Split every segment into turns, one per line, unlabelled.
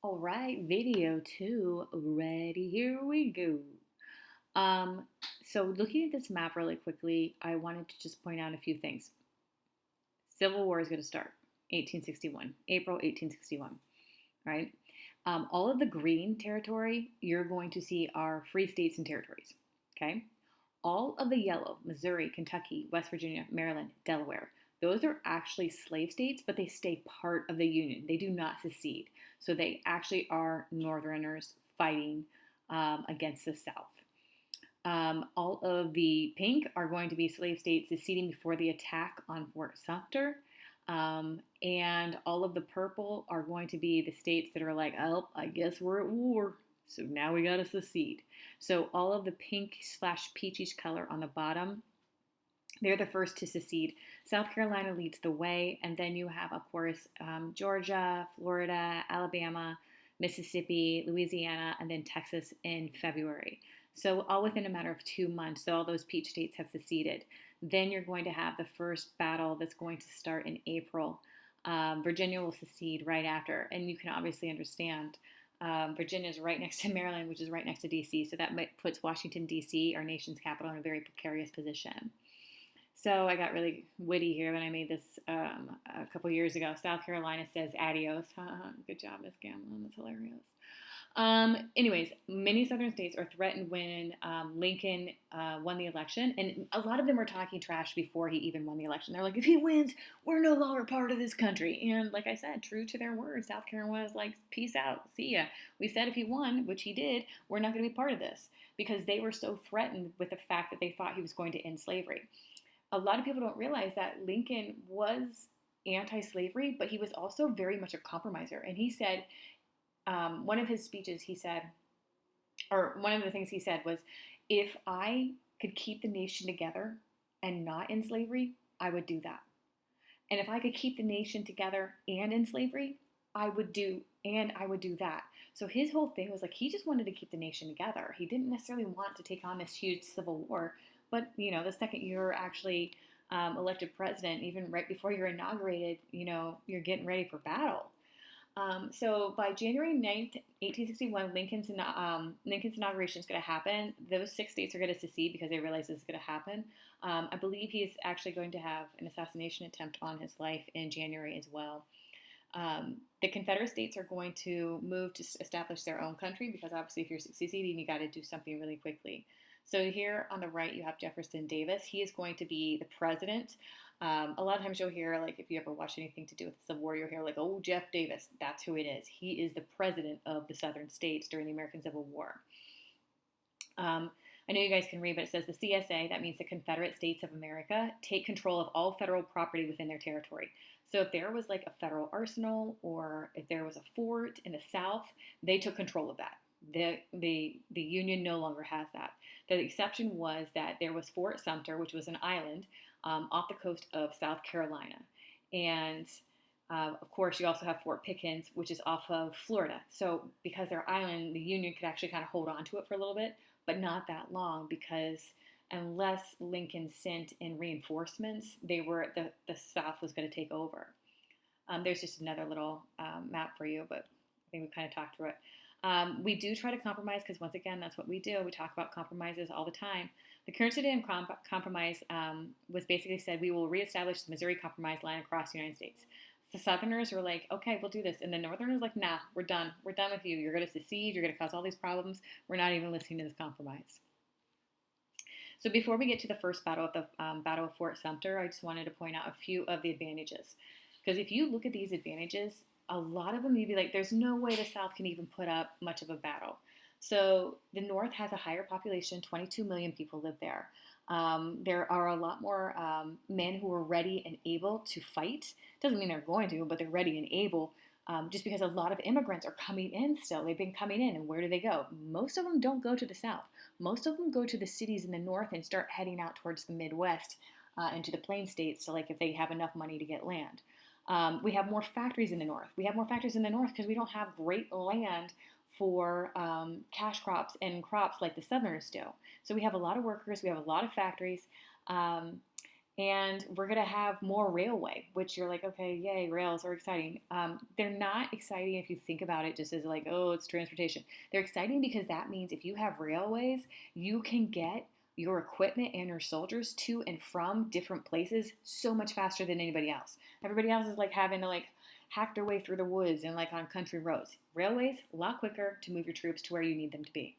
All right, video two, ready, here we go. Um, so looking at this map really quickly, I wanted to just point out a few things. Civil War is going to start 1861, April 1861, right? All of the green territory you're going to see are free states and territories, okay? All of the yellow, Missouri, Kentucky, West Virginia, Maryland, Delaware, those are actually slave states, but they stay part of the Union. They do not secede. So they actually are Northerners fighting against the South. All of the pink are going to be slave states seceding before the attack on Fort Sumter. And all of the purple are going to be the states that are like, oh, I guess we're at war. So now we got to secede. So all of the pink slash peachish color on the bottom, they're the first to secede. South Carolina leads the way. And then you have, of course, Georgia, Florida, Alabama, Mississippi, Louisiana, and then Texas in February. So all within a matter of 2 months, so all those peach states have seceded. Then you're going to have the first battle that's going to start in April. Virginia will secede right after, and you can obviously understand. Virginia is right next to Maryland, which is right next to D.C., so that puts Washington, D.C., our nation's capital, in a very precarious position. So I got really witty here when I made this a couple years ago. South Carolina says adios. Good job, Miss Gamlin. That's hilarious. Anyways, many southern states are threatened when Lincoln won the election, and a lot of them were talking trash before he even won the election. They're like, if he wins, we're no longer part of this country. And like I said, true to their word, South Carolina was like, peace out, see ya. We said if he won, which he did, we're not going to be part of this because they were so threatened with the fact that they thought he was going to end slavery. A lot of people don't realize that Lincoln was anti-slavery, but he was also very much a compromiser. And he said, one of his speeches, he said, or one of the things he said was, if I could keep the nation together and not in slavery, I would do that. And if I could keep the nation together and in slavery, I would do that. So his whole thing was like, he just wanted to keep the nation together. He didn't necessarily want to take on this huge civil war. But, the second you're actually elected president, even right before you're inaugurated, you're getting ready for battle. So by January 9th, 1861, Lincoln's inauguration is going to happen. Those six states are going to secede because they realize this is going to happen. I believe he's actually going to have an assassination attempt on his life in January as well. The Confederate states are going to move to establish their own country because obviously if you're seceding, you got to do something really quickly. So here on the right, you have Jefferson Davis. He is going to be the president. A lot of times you'll hear, like, if you ever watch anything to do with the Civil War, you'll hear, like, oh, Jeff Davis, that's who it is. He is the president of the Southern states during the American Civil War. I know you guys can read, but it says the CSA, that means the Confederate States of America, take control of all federal property within their territory. So if there was like a federal arsenal or if there was a fort in the South, they took control of that. The Union no longer has that. The exception was that there was Fort Sumter, which was an island off the coast of South Carolina. And of course, you also have Fort Pickens, which is off of Florida. So because they're island, the Union could actually kind of hold on to it for a little bit, but not that long because unless Lincoln sent in reinforcements, the South was going to take over. There's just another little map for you, but I think we kind of talked through it. We do try to compromise because, once again, that's what we do. We talk about compromises all the time. The Kernstadian Compromise was basically said we will reestablish the Missouri Compromise line across the United States. The Southerners were like, okay, we'll do this. And the Northerners were like, nah, we're done. We're done with you. You're going to secede. You're going to cause all these problems. We're not even listening to this compromise. So before we get to the first battle, the Battle of Fort Sumter, I just wanted to point out a few of the advantages. Because if you look at these advantages, a lot of them you'd be like, there's no way the South can even put up much of a battle. So the North has a higher population, 22 million people live there. There are a lot more men who are ready and able to fight. Doesn't mean they're going to, but they're ready and able just because a lot of immigrants are coming in still. They've been coming in, and where do they go? Most of them don't go to the South. Most of them go to the cities in the North and start heading out towards the Midwest into the Plain States, so like if they have enough money to get land. We have more factories in the North. We have more factories in the North because we don't have great land for cash crops and crops like the Southerners do. So we have a lot of workers. We have a lot of factories. And we're going to have more railway, which you're like, okay, yay, rails are exciting. They're not exciting if you think about it just as like, oh, it's transportation. They're exciting because that means if you have railways, you can get your equipment and your soldiers to and from different places so much faster than anybody else. Everybody else is like having to like hack their way through the woods and like on country roads. Railways, a lot quicker to move your troops to where you need them to be.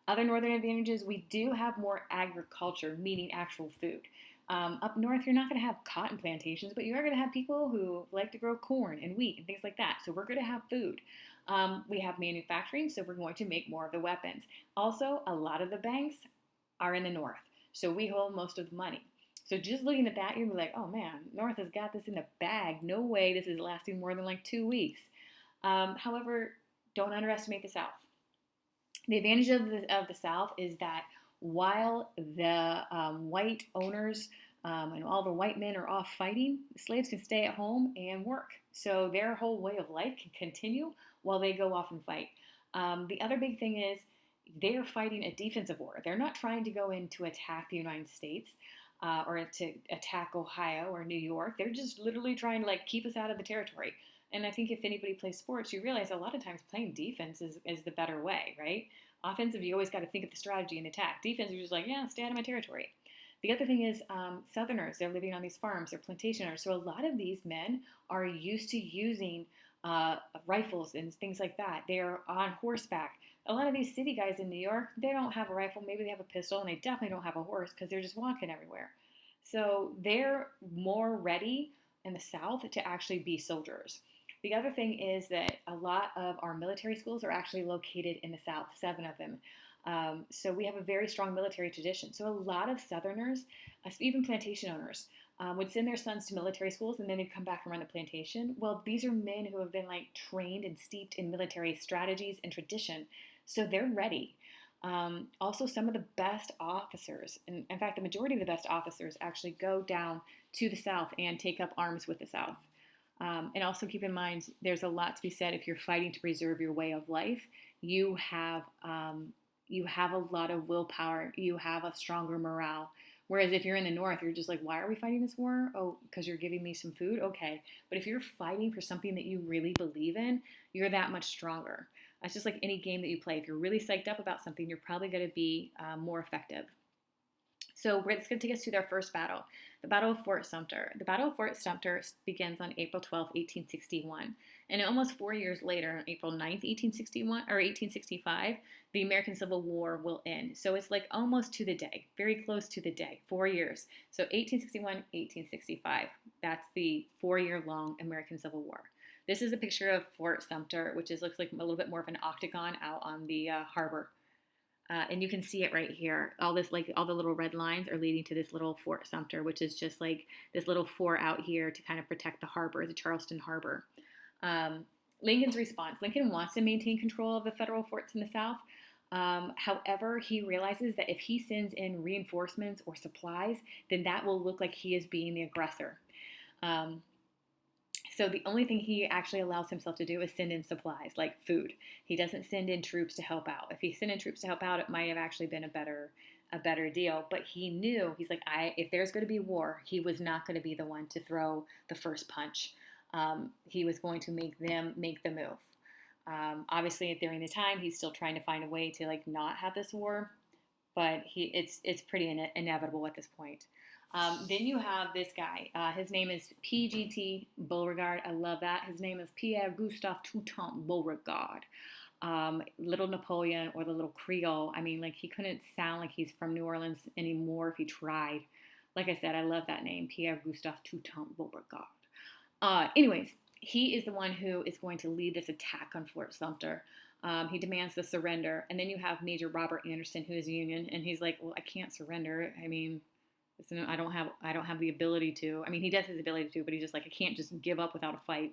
Other northern advantages, we do have more agriculture, meaning actual food. Up north, you're not going to have cotton plantations, but you are going to have people who like to grow corn and wheat and things like that. So we're going to have food. We have manufacturing, so we're going to make more of the weapons. Also, a lot of the banks are in the north, so we hold most of the money. So just looking at that, you're gonna be like, oh man, North has got this in the bag. No way this is lasting more than like 2 weeks. However, don't underestimate the South. The advantage of the South is that while the white owners and all the white men are off fighting, the slaves can stay at home and work. So their whole way of life can continue while they go off and fight. The other big thing is they're fighting a defensive war. They're not trying to go in to attack the United States or to attack Ohio or New York. They're just literally trying to like keep us out of the territory. And I think if anybody plays sports, you realize a lot of times playing defense is the better way, right? Offensive, you always got to think of the strategy and attack. Defense, you're just like, yeah, stay out of my territory. The other thing is Southerners, they're living on these farms, they're plantation owners. So a lot of these men are used to using rifles and things like that. They're on horseback. A lot of these city guys in New York, they don't have a rifle. Maybe they have a pistol, and they definitely don't have a horse because they're just walking everywhere. So they're more ready in the South to actually be soldiers. The other thing is that a lot of our military schools are actually located in the South, 7 of them. So we have a very strong military tradition. So a lot of Southerners, even plantation owners, would send their sons to military schools and then they'd come back and run the plantation. Well, these are men who have been like trained and steeped in military strategies and tradition. So they're ready. Also, some of the best officers, and in fact, the majority of the best officers actually go down to the South and take up arms with the South. And also keep in mind, there's a lot to be said if you're fighting to preserve your way of life. You have you have a lot of willpower. You have a stronger morale. Whereas if you're in the North, you're just like, why are we fighting this war? Oh, because you're giving me some food? Okay. But if you're fighting for something that you really believe in, you're that much stronger. It's just like any game that you play. If you're really psyched up about something, you're probably going to be more effective. So it's going to take us to their first battle, the Battle of Fort Sumter. The Battle of Fort Sumter begins on April 12th, 1861. And almost 4 years later, on April 9th, 1861 or 1865, the American Civil War will end. So it's like almost to the day, very close to the day, 4 years. So 1861, 1865. That's the 4 year long American Civil War. This is a picture of Fort Sumter, which looks like a little bit more of an octagon out on the harbor. And you can see it right here. All this, like all the little red lines are leading to this little Fort Sumter, which is just like this little fort out here to kind of protect the harbor, the Charleston Harbor. Lincoln's response. Lincoln wants to maintain control of the federal forts in the South. However, he realizes that if he sends in reinforcements or supplies, then that will look like he is being the aggressor. Um, so the only thing he actually allows himself to do is send in supplies, like food. He doesn't send in troops to help out. If he sent in troops to help out, it might have actually been a better deal. But he knew, he's like, if there's going to be war, he was not going to be the one to throw the first punch. He was going to make them make the move. Obviously, during the time, he's still trying to find a way to like not have this war, but it's pretty inevitable at this point. Then you have this guy. His name is PGT Beauregard. I love that. His name is Pierre Gustave Toutant Beauregard. Little Napoleon or the Little Creole. I mean, like he couldn't sound like he's from New Orleans anymore if he tried. Like I said, I love that name, Pierre Gustave Toutant Beauregard. Anyways, he is the one who is going to lead this attack on Fort Sumter. He demands the surrender, and then you have Major Robert Anderson, who is Union, and he's like, "Well, I can't surrender. I mean, I don't have the ability to. I mean, he does his ability to, but he's just like, I can't just give up without a fight."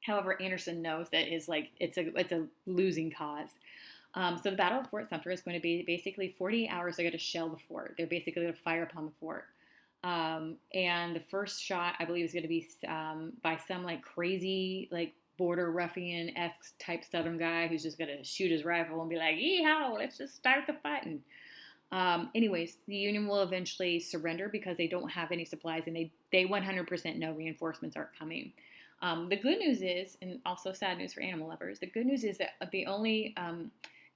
However, Anderson knows that it's a losing cause. So the Battle of Fort Sumter is going to be basically 48 hours. They're going to shell the fort. They're basically going to fire upon the fort. And the first shot, I believe, is going to be by some like crazy like border ruffian-esque type Southern guy who's just going to shoot his rifle and be like, "Yeehaw, let's just start the fighting." Anyways, the Union will eventually surrender because they don't have any supplies and they 100% know reinforcements aren't coming. The good news is, and also sad news for animal lovers, the good news is that the only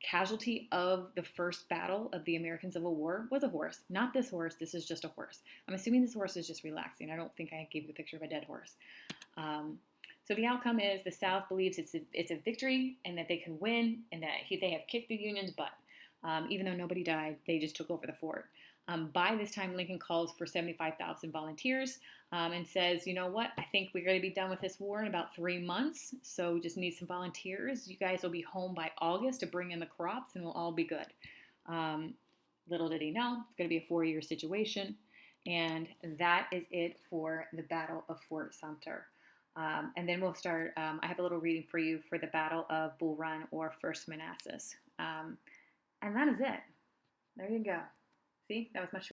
casualty of the first battle of the American Civil War was a horse. Not this horse, this is just a horse. I'm assuming this horse is just relaxing. I don't think I gave you a picture of a dead horse. Um, so the outcome is the South believes it's a victory and that they can win and that they have kicked the Union's butt. Even though nobody died, they just took over the fort. By this time, Lincoln calls for 75,000 volunteers and says, you know what, I think we're going to be done with this war in about 3 months, so we just need some volunteers. You guys will be home by August to bring in the crops and we'll all be good. Um, Little did he know, it's going to be a 4-year situation. And that is it for the Battle of Fort Sumter. And then we'll start. I have a little reading for you for the Battle of Bull Run or First Manassas. And that is it. There you go. See, that was much